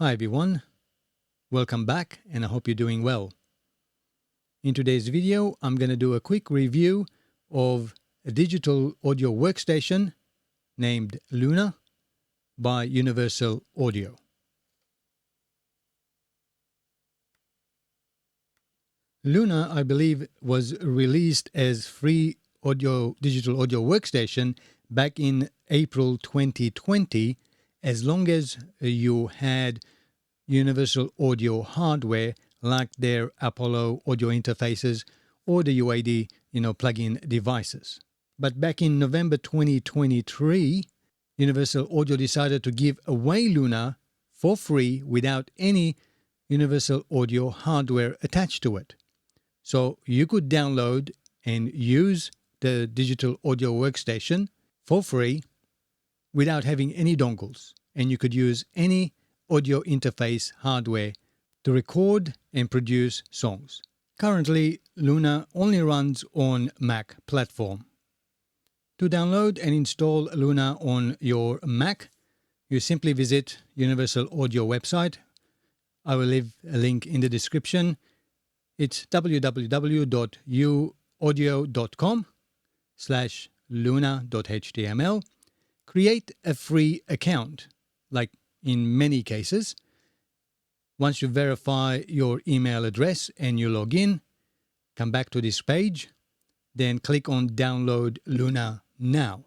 Hi everyone, welcome back and I hope you're doing well. In today's video, I'm going to do a quick review of a digital audio workstation named Luna by Universal Audio. Luna, I believe, was released as free digital audio workstation back in April 2020, as long as you had Universal Audio hardware like their Apollo audio interfaces or the UAD, plug-in devices. But back in November 2023, Universal Audio decided to give away Luna for free without any Universal Audio hardware attached to it. So you could download and use the digital audio workstation for free without having any dongles, and you could use any audio interface hardware to record and produce songs. Currently, Luna only runs on Mac platform. To download and install Luna on your Mac, you simply visit Universal Audio website. I will leave a link in the description. It's www.uaudio.com/luna.html. Create a free account, like in many cases. Once you verify your email address and you log in, come back to this page, then click on Download Luna Now.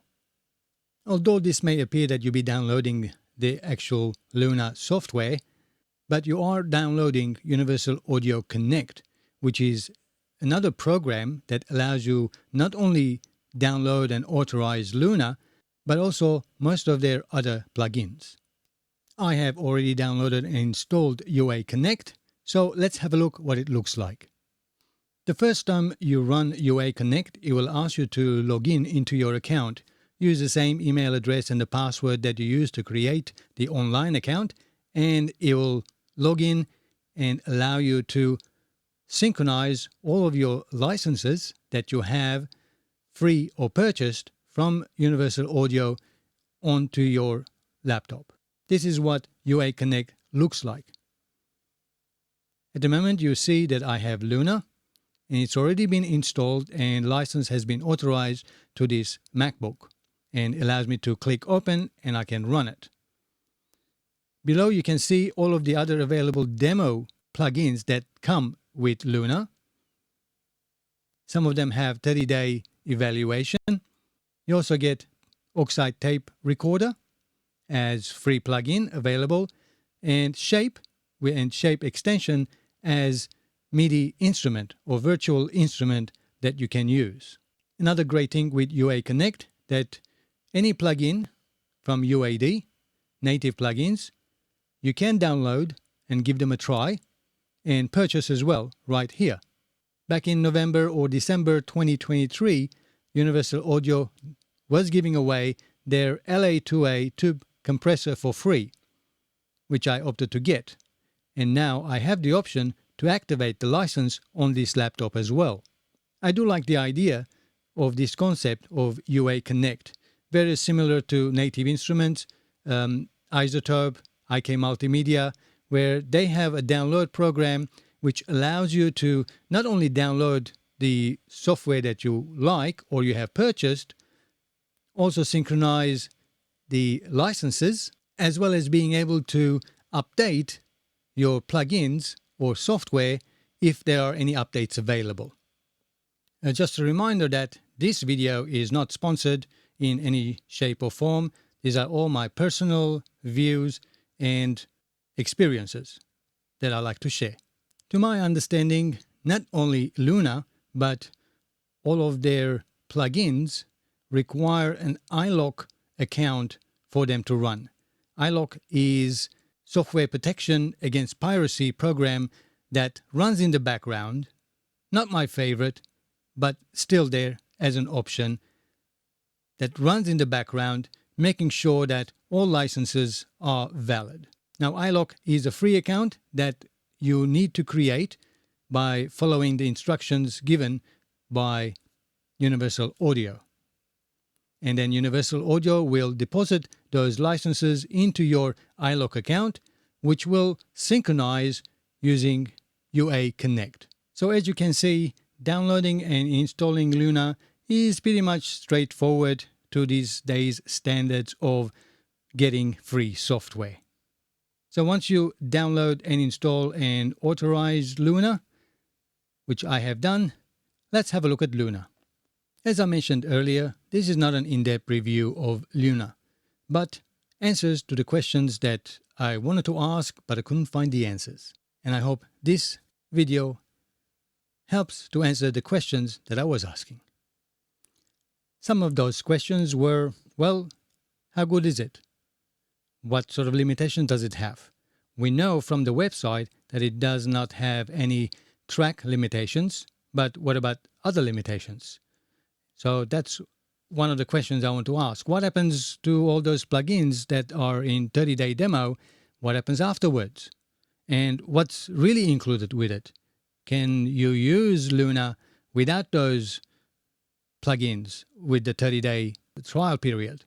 Although this may appear that you'll be downloading the actual Luna software, but you are downloading Universal Audio Connect, which is another program that allows you not only download and authorize Luna, but also most of their other plugins. I have already downloaded and installed UA Connect, so let's have a look what it looks like. The first time you run UA Connect, it will ask you to log in into your account. Use the same email address and the password that you used to create the online account, and it will log in and allow you to synchronize all of your licenses that you have free or purchased from Universal Audio onto your laptop. This is what UA Connect looks like. At the moment you see that I have Luna and it's already been installed and license has been authorized to this MacBook and allows me to click open and I can run it. Below you can see all of the other available demo plugins that come with Luna. Some of them have 30-day evaluation. You also get Oxide Tape Recorder as free plugin available, and Shape extension as MIDI instrument or virtual instrument that you can use. Another great thing with UA Connect that any plugin from UAD, native plugins, you can download and give them a try and purchase as well right here. Back in November or December 2023, Universal Audio was giving away their LA2A tube compressor for free, which I opted to get. And now I have the option to activate the license on this laptop as well. I do like the idea of this concept of UA Connect, very similar to Native Instruments, Isotope, IK Multimedia, where they have a download program which allows you to not only download the software that you like or you have purchased, also synchronize the licenses, as well as being able to update your plugins or software if there are any updates available. Just a reminder that this video is not sponsored in any shape or form. These are all my personal views and experiences that I like to share. To my understanding, not only Luna, but all of their plugins require an iLok account for them to run. iLok is software protection against piracy program that runs in the background. Not my favorite, but still there as an option that runs in the background, making sure that all licenses are valid. Now, iLok is a free account that you need to create by following the instructions given by Universal Audio. And then Universal Audio will deposit those licenses into your iLok account. which will synchronize using UA Connect. So as you can see, downloading and installing Luna is pretty much straightforward to these days standards of getting free software. So once you download and install and authorize Luna, which I have done, let's have a look at Luna. As I mentioned earlier, this is not an in-depth review of Luna, but answers to the questions that I wanted to ask, but I couldn't find the answers. And I hope this video helps to answer the questions that I was asking. Some of those questions were, well, how good is it? What sort of limitations does it have? We know from the website that it does not have any track limitations, but what about other limitations? So that's one of the questions I want to ask. What happens to all those plugins that are in 30-day demo? What happens afterwards? And what's really included with it? Can you use Luna without those plugins with the 30-day trial period?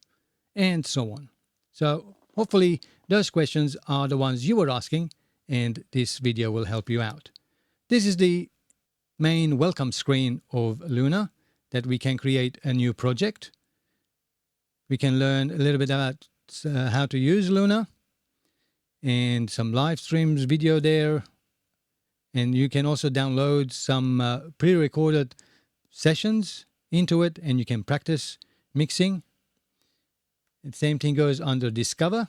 And so on. So hopefully those questions are the ones you were asking, and this video will help you out. This is the main welcome screen of Luna, that we can create a new project. We can learn a little bit about how to use Luna and some live streams video there. And you can also download some pre-recorded sessions into it, and you can practice mixing. The same thing goes under Discover.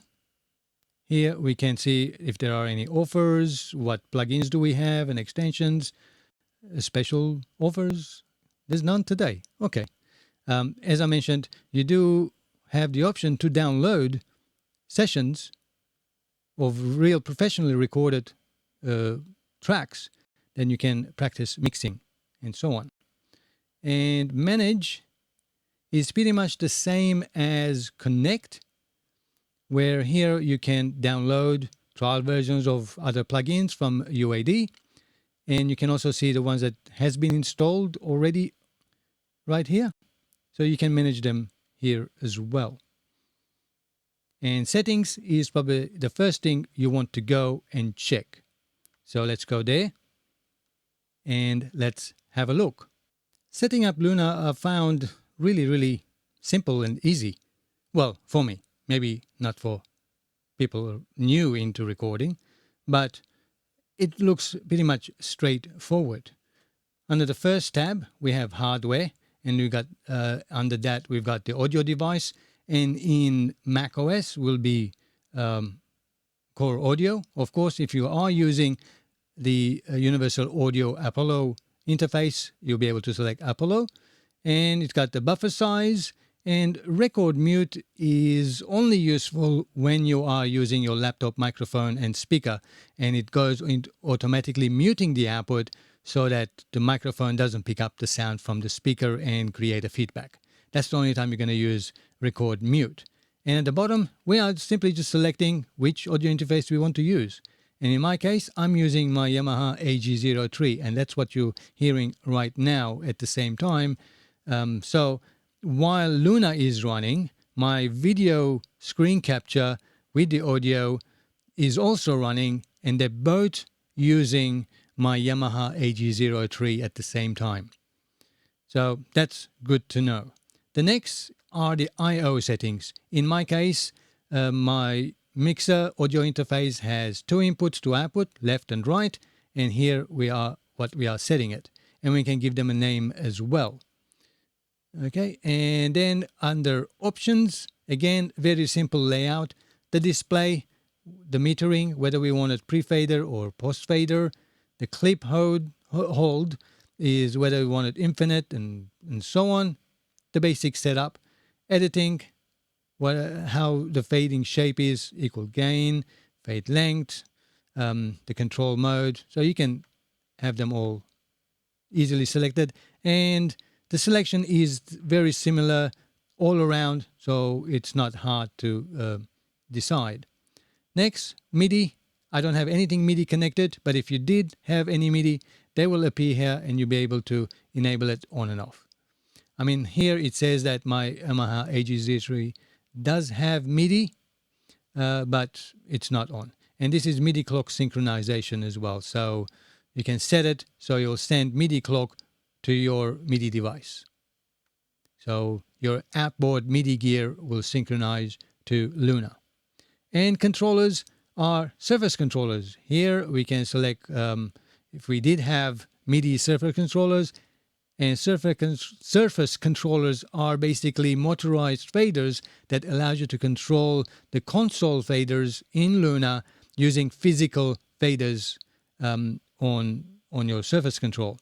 Here we can see if there are any offers, what plugins do we have, and extensions, special offers. There's none today. Okay. As I mentioned, you do have the option to download sessions of real professionally recorded tracks. Then you can practice mixing and so on. And manage is pretty much the same as Connect, where here you can download trial versions of other plugins from UAD, and you can also see the ones that has been installed already right here. So you can manage them here as well. And settings is probably the first thing you want to go and check. So let's go there and let's have a look. Setting up Luna I found really simple and easy. Well, for me, maybe not for people new into recording, but it looks pretty much straightforward. Under the first tab, we have hardware, and we got under that we've got the audio device, and in Mac OS will be Core Audio. Of course, if you are using the Universal Audio Apollo interface, you'll be able to select Apollo, and it's got the buffer size, and record mute is only useful when you are using your laptop microphone and speaker, and it goes into automatically muting the output so that the microphone doesn't pick up the sound from the speaker and create a feedback. That's the only time you're going to use record mute. And at the bottom, we are simply just selecting which audio interface we want to use. And in my case, I'm using my Yamaha AG03, and that's what you're hearing right now at the same time. So while Luna is running, my video screen capture with the audio is also running, and they're both using my Yamaha AG03 at the same time. So that's good to know. The next are the I/O settings. In my case, my mixer audio interface has two inputs to output, left and right, and here we are what we are setting it, and we can give them a name as well. Okay, and then under options, again, very simple layout. The display, the metering, whether we want it pre-fader or post-fader. The clip hold is whether we want it infinite and so on. The basic setup. Editing, how the fading shape is, equal gain, fade length, the control mode. So you can have them all easily selected. And the selection is very similar all around, so it's not hard to decide. Next, MIDI. I don't have anything MIDI connected, but if you did have any MIDI, they will appear here and you'll be able to enable it on and off. I mean, here it says that my Yamaha AG03 does have MIDI, but it's not on. And this is MIDI clock synchronization as well. So you can set it so you'll send MIDI clock to your MIDI device. So your outboard MIDI gear will synchronize to Luna. And controllers are surface controllers. Here we can select, if we did have MIDI surface controllers, and surface controllers are basically motorized faders that allows you to control the console faders in Luna using physical faders on your surface control.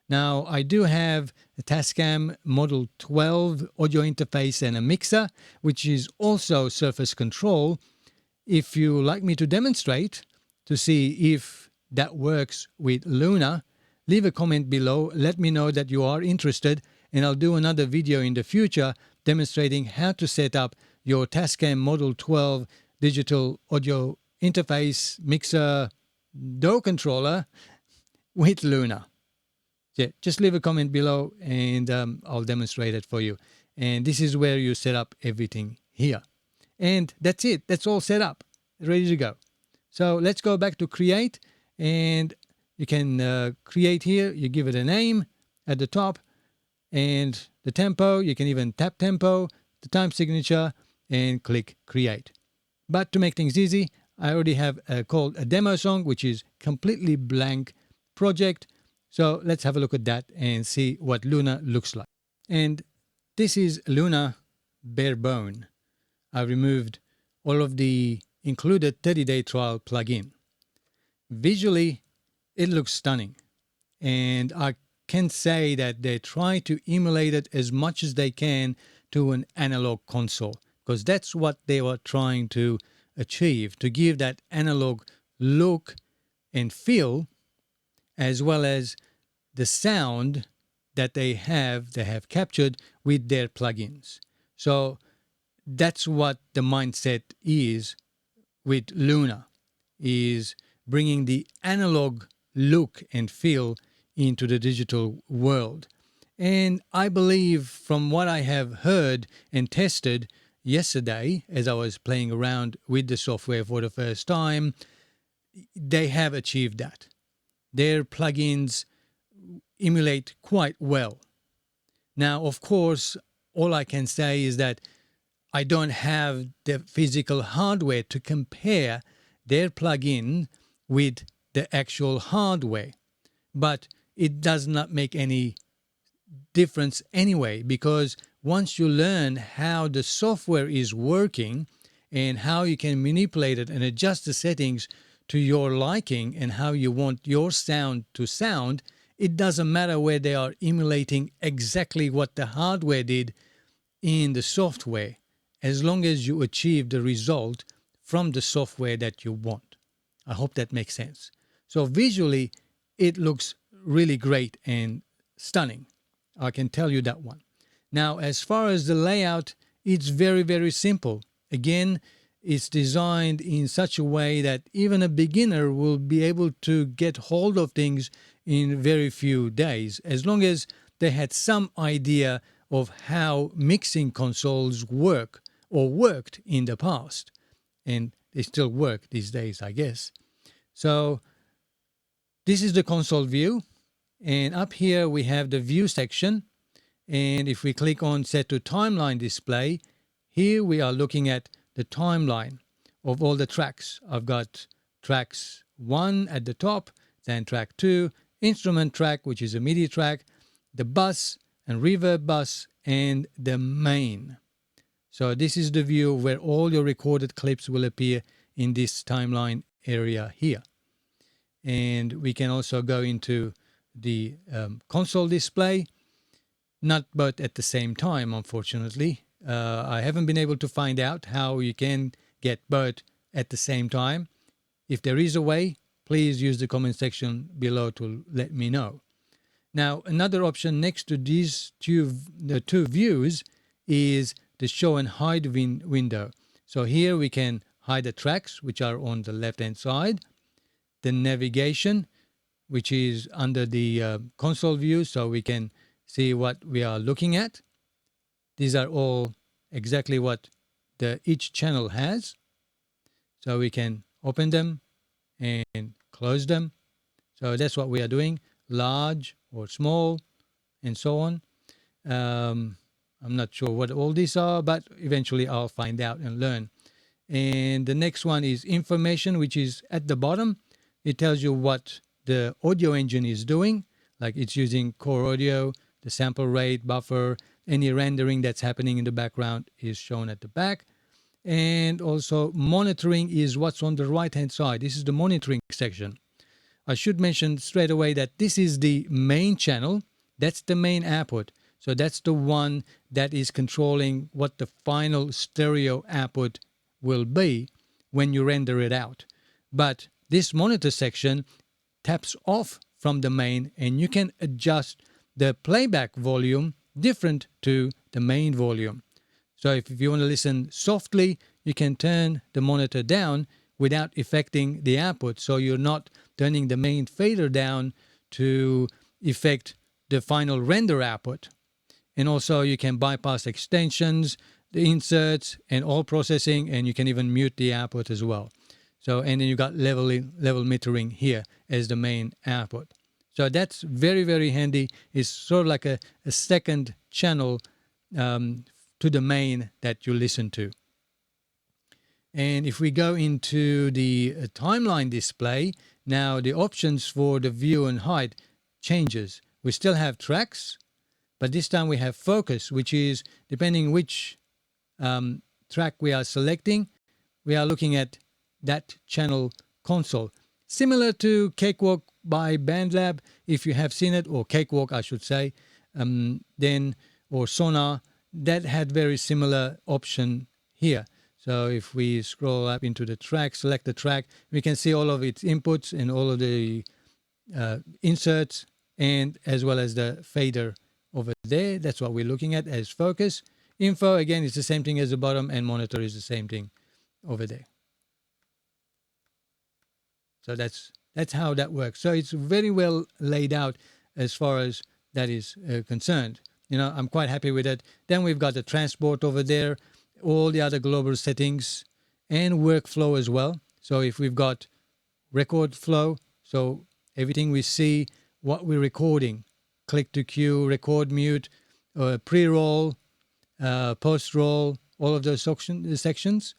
Now, I do have a Tascam Model 12 audio interface and a mixer, which is also surface control. If you like me to demonstrate to see if that works with Luna, leave a comment below, let me know that you are interested, and I'll do another video in the future demonstrating how to set up your Tascam Model 12 digital audio interface mixer DAW controller with Luna. Yeah, just leave a comment below and I'll demonstrate it for you. And this is where you set up everything here. And that's it. That's all set up, ready to go. So let's go back to create, and you can create here. You give it a name at the top, and the tempo. You can even tap tempo, the time signature, and click create. But to make things easy, I already have called a demo song, which is completely blank project. So let's have a look at that and see what Luna looks like. And this is Luna bare bone. I removed all of the included 30-day trial plugin. Visually, it looks stunning. And I can say that they try to emulate it as much as they can to an analog console, because that's what they were trying to achieve, to give that analog look and feel, as well as the sound that they have captured with their plugins. So that's what the mindset is with Luna, is bringing the analog look and feel into the digital world. And I believe, from what I have heard and tested yesterday as I was playing around with the software for the first time, they have achieved that. Their plugins emulate quite well. Now, of course, all I can say is that I don't have the physical hardware to compare their plugin with the actual hardware. But it does not make any difference anyway, because once you learn how the software is working and how you can manipulate it and adjust the settings to your liking and how you want your sound to sound, it doesn't matter where they are emulating exactly what the hardware did in the software, as long as you achieve the result from the software that you want. I hope that makes sense. So visually, it looks really great and stunning. I can tell you that one. Now, as far as the layout, it's very, very simple. Again, it's designed in such a way that even a beginner will be able to get hold of things in very few days, as long as they had some idea of how mixing consoles work or worked in the past. And they still work these days, I guess. So this is the console view. And up here we have the view section. And if we click on set to timeline display, here we are looking at the timeline of all the tracks. I've got tracks 1 at the top, then track 2, instrument track, which is a MIDI track, the bus and reverb bus, and the main. So this is the view where all your recorded clips will appear in this timeline area here. And we can also go into the console display, not both at the same time, unfortunately. I haven't been able to find out how you can get both at the same time. If there is a way, please use the comment section below to let me know. Now, another option next to these the two views is the show and hide window. So here we can hide the tracks, which are on the left-hand side, the navigation, which is under the console view, so we can see what we are looking at. These are all exactly what each channel has. So we can open them and close them. So that's what we are doing, large or small and so on. I'm not sure what all these are, but eventually I'll find out and learn. And the next one is information, which is at the bottom. It tells you what the audio engine is doing, like it's using core audio, the sample rate, buffer, any rendering that's happening in the background is shown at the back. And also monitoring is what's on the right hand side. This is the monitoring section. I should mention straight away that this is the main channel. That's the main output. So that's the one that is controlling what the final stereo output will be when you render it out. But this monitor section taps off from the main, and you can adjust the playback volume different to the main volume. So if you want to listen softly, you can turn the monitor down without affecting the output. So you're not turning the main fader down to affect the final render output. And also you can bypass extensions, the inserts, and all processing, and you can even mute the output as well. So, and then you got level metering here as the main output. So that's very, very handy. It's sort of like a second channel to the main that you listen to. And if we go into the timeline display, now the options for the view and hide changes. We still have tracks, but this time we have focus, which is depending which track we are selecting, we are looking at that channel console. Similar to Cakewalk by BandLab, if you have seen it, or Cakewalk I should say, then, or Sonar, that had very similar option here. So if we scroll up into the track, select the track, we can see all of its inputs and all of the inserts, and as well as the fader over there. That's what we're looking at as focus. Info, again, is the same thing as the bottom, and monitor is the same thing over there. So that's how that works. So it's very well laid out as far as that is concerned. You know, I'm quite happy with it. Then we've got the transport over there, all the other global settings, and workflow as well. So if we've got record flow, so everything we see, what we're recording, click to cue, record mute, pre-roll, post-roll, all of those sections.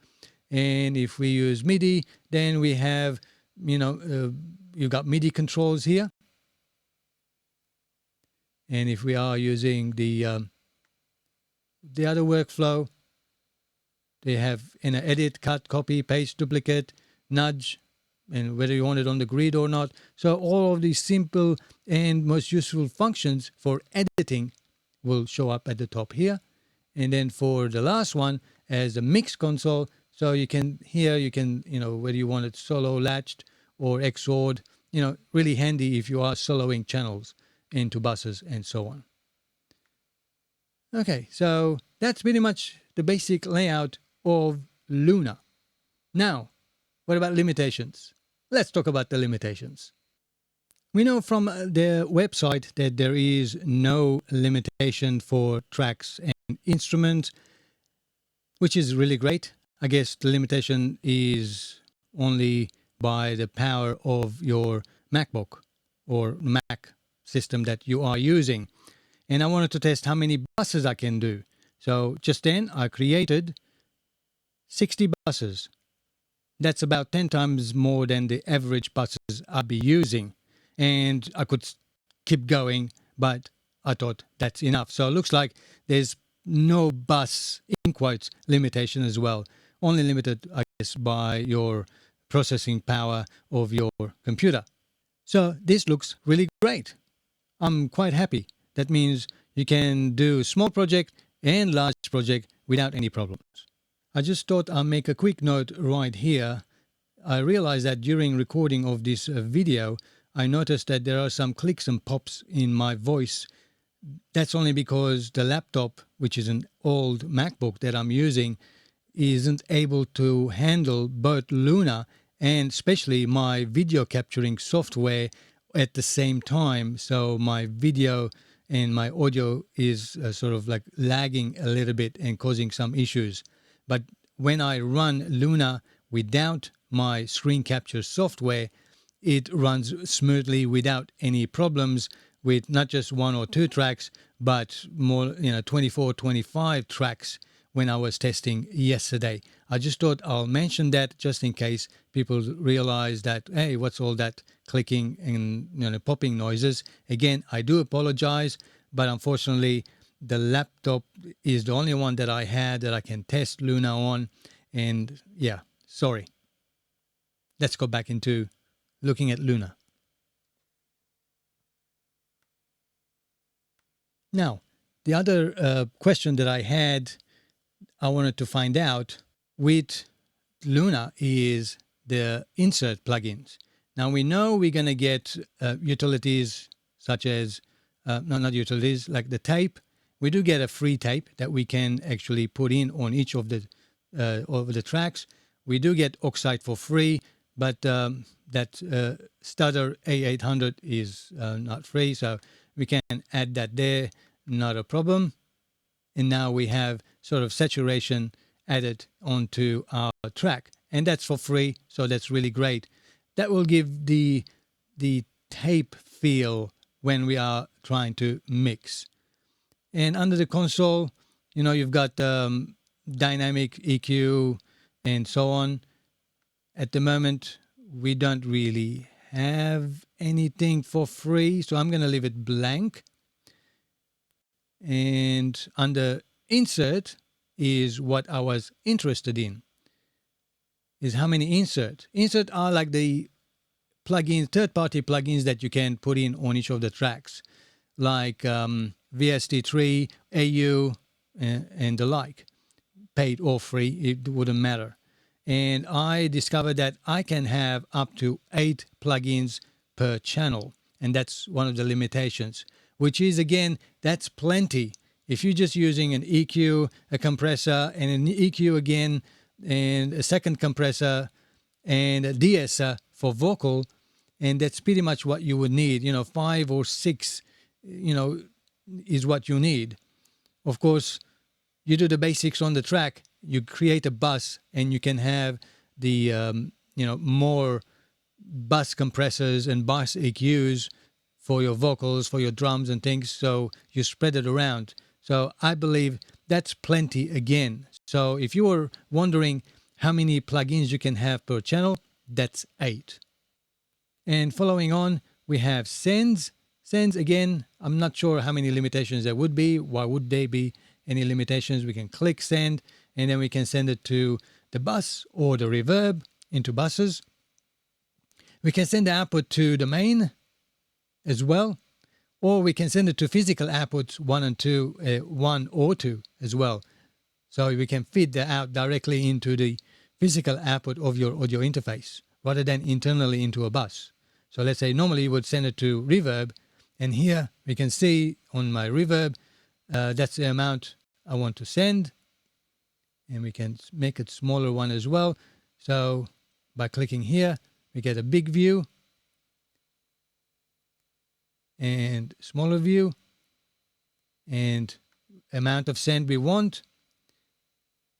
And if we use MIDI, then we have, you've got MIDI controls here. And if we are using the other workflow, they have edit, cut, copy, paste, duplicate, nudge, and whether you want it on the grid or not. So all of these simple and most useful functions for editing will show up at the top here. And then for the last one, as the mix console, so you can whether you want it solo latched or XORed, really handy if you are soloing channels into buses and so on. Okay, so that's pretty much the basic layout of Luna. Now, what about limitations? Let's talk about the limitations. We know from their website that there is no limitation for tracks and instruments, which is really great. I guess the limitation is only by the power of your MacBook or Mac system that you are using. And I wanted to test how many buses I can do. So just then I created 60 buses. That's about 10 times more than the average buses I'd be using. And I could keep going, but I thought that's enough. So it looks like there's no bus, in quotes, limitation as well. Only limited, I guess, by your processing power of your computer. So this looks really great. I'm quite happy. That means you can do small project and large project without any problems. I just thought I'll make a quick note right here. I realized that during recording of this video, I noticed that there are some clicks and pops in my voice. That's only because the laptop, which is an old MacBook that I'm using, isn't able to handle both Luna and especially my video capturing software at the same time. So my video and my audio is sort of like lagging a little bit and causing some issues. But when I run Luna without my screen capture software, it runs smoothly without any problems with not just 1 or 2 tracks, but more, 24, 25 tracks when I was testing yesterday. I just thought I'll mention that just in case people realize that, hey, what's all that clicking and popping noises? Again, I do apologize, but unfortunately, the laptop is the only one that I had that I can test Luna on. And yeah, sorry. Let's go back into looking at Luna. Now, the other question that I wanted to find out with Luna is the insert plugins. Now we know we're going to get utilities such as, not utilities, like the tape. We do get a free tape that we can actually put in on each of the tracks. We do get Oxide for free, but that Stutter A800 is not free, so we can add that there, not a problem. And now we have sort of saturation added onto our track, and that's for free, so that's really great. That will give the tape feel when we are trying to mix. And under the console, you've got dynamic EQ and so on. At the moment, we don't really have anything for free, so I'm going to leave it blank. And under insert is what I was interested in, is how many insert. Insert are like the plugins, third-party plugins that you can put in on each of the tracks, like VST3, AU, and the like. Paid or free, it wouldn't matter. And I discovered that I can have up to 8 plugins per channel, and that's one of the limitations, which is, again, that's plenty. If you're just using an EQ, a compressor, and an EQ again, and a second compressor, and a de-esser for vocal, and that's pretty much what you would need. 5 or 6, is what you need. Of course, you do the basics on the track, you create a bus, and you can have the, more bus compressors and bus EQs for your vocals, for your drums and things, so you spread it around. So I believe that's plenty again. So if you were wondering how many plugins you can have per channel, that's 8. And following on, we have sends. Sends, again, I'm not sure how many limitations there would be. Why would there be any limitations? We can click send, and then we can send it to the bus or the reverb into buses. We can send the output to the main as well, or we can send it to physical outputs 1 and 2, 1 or 2 as well. So we can feed that out directly into the physical output of your audio interface rather than internally into a bus. So let's say normally you would send it to reverb, and here we can see on my reverb, that's the amount I want to send, and we can make it smaller one as well. So by clicking here, we get a big view and smaller view and amount of send we want,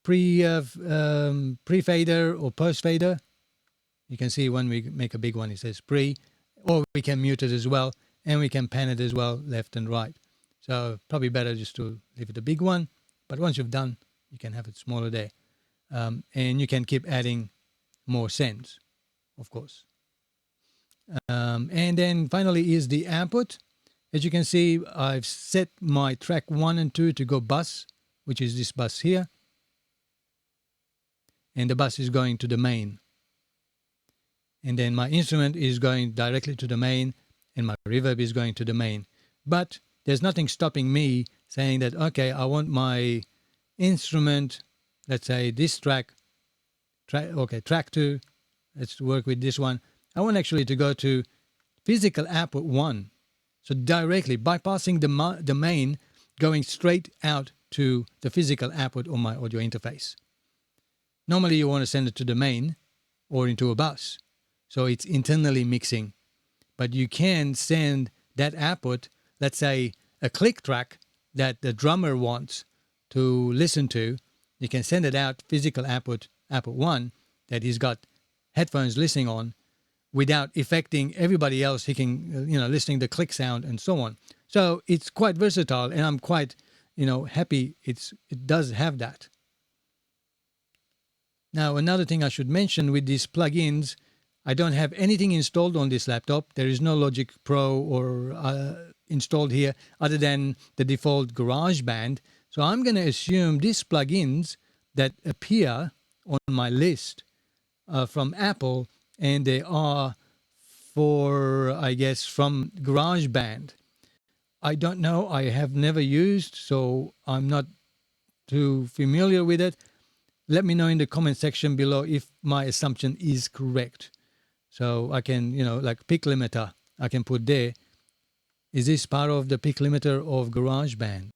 pre-fader or post-fader. You can see when we make a big one, it says pre, or we can mute it as well, and we can pan it as well, left and right. So probably better just to leave it a big one, but once you've done, you can have it smaller there. And you can keep adding more sends, of course. And then finally is the output. As you can see, I've set my track 1 and 2 to go bus, which is this bus here. And the bus is going to the main. And then my instrument is going directly to the main, and my reverb is going to the main. But there's nothing stopping me saying that, okay, I want my instrument, let's say this track 2, let's work with this one. I want actually to go to physical output 1. So directly bypassing the main, going straight out to the physical output on my audio interface. Normally you want to send it to the main or into a bus. So it's internally mixing. But you can send that output, let's say a click track that the drummer wants to listen to, you can send it out physical output 1 that he's got headphones listening on without affecting everybody else listening the click sound and so on. So it's quite versatile, and I'm quite, happy it does have that. Now, another thing I should mention with these plugins, I don't have anything installed on this laptop. There is no Logic Pro or installed here other than the default GarageBand. So I'm going to assume these plugins that appear on my list from Apple, and they are I guess, from GarageBand. I don't know. I have never used, so I'm not too familiar with it. Let me know in the comment section below if my assumption is correct. So I can, like pick limiter, I can put there. Is this part of the pick limiter of GarageBand?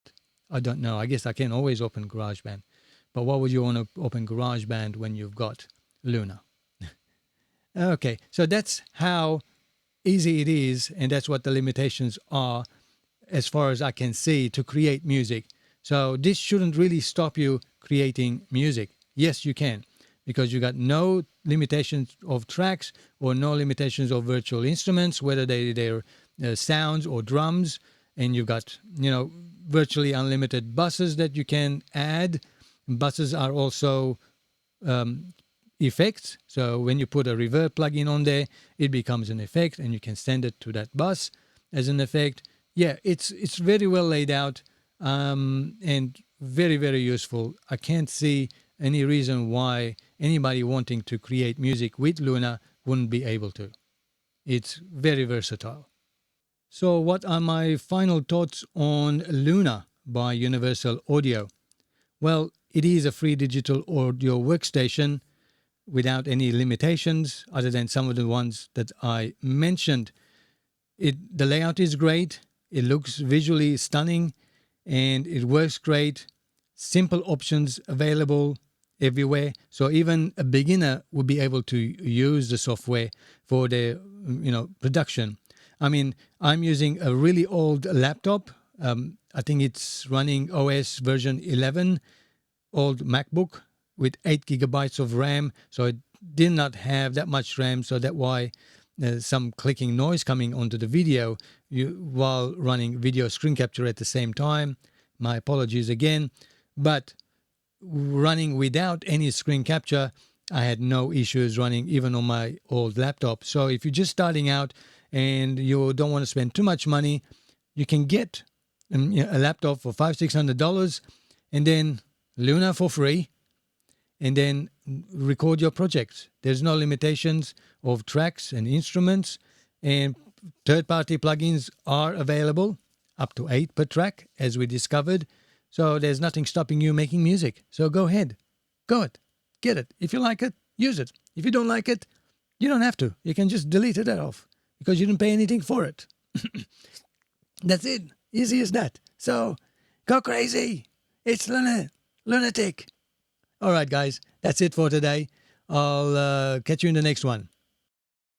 I don't know. I guess I can always open GarageBand. But why would you want to open GarageBand when you've got Luna? Okay, so that's how easy it is, and that's what the limitations are as far as I can see to create music. So this shouldn't really stop you creating music. Yes, you can, because you got no limitations of tracks or no limitations of virtual instruments, whether they're sounds or drums, and you've got, virtually unlimited buses that you can add. Buses are also effects. So when you put a reverb plugin on there, it becomes an effect, and you can send it to that bus as an effect. Yeah, it's very well laid out and very, very useful. I can't see any reason why anybody wanting to create music with Luna wouldn't be able to. It's very versatile. So what are my final thoughts on Luna by Universal Audio? Well, it is a free digital audio workstation without any limitations other than some of the ones that I mentioned. The layout is great. It looks visually stunning, and it works great. Simple options available everywhere. So even a beginner would be able to use the software for their, production. I mean, I'm using a really old laptop. I think it's running OS version 11, old MacBook with 8 gigabytes of RAM. So it did not have that much RAM. So that's why some clicking noise coming onto the video while running video screen capture at the same time. My apologies again. But running without any screen capture, I had no issues running even on my old laptop. So if you're just starting out and you don't want to spend too much money, you can get a laptop for $500-600 and then Luna for free, and then record your projects. There's no limitations of tracks and instruments, and third-party plugins are available, up to 8 per track, as we discovered. So there's nothing stopping you making music. So go ahead. Go it. Get it. If you like it, use it. If you don't like it, you don't have to. You can just delete it off because you didn't pay anything for it. That's it. Easy as that. So go crazy. It's lunatic. All right, guys. That's it for today. I'll catch you in the next one.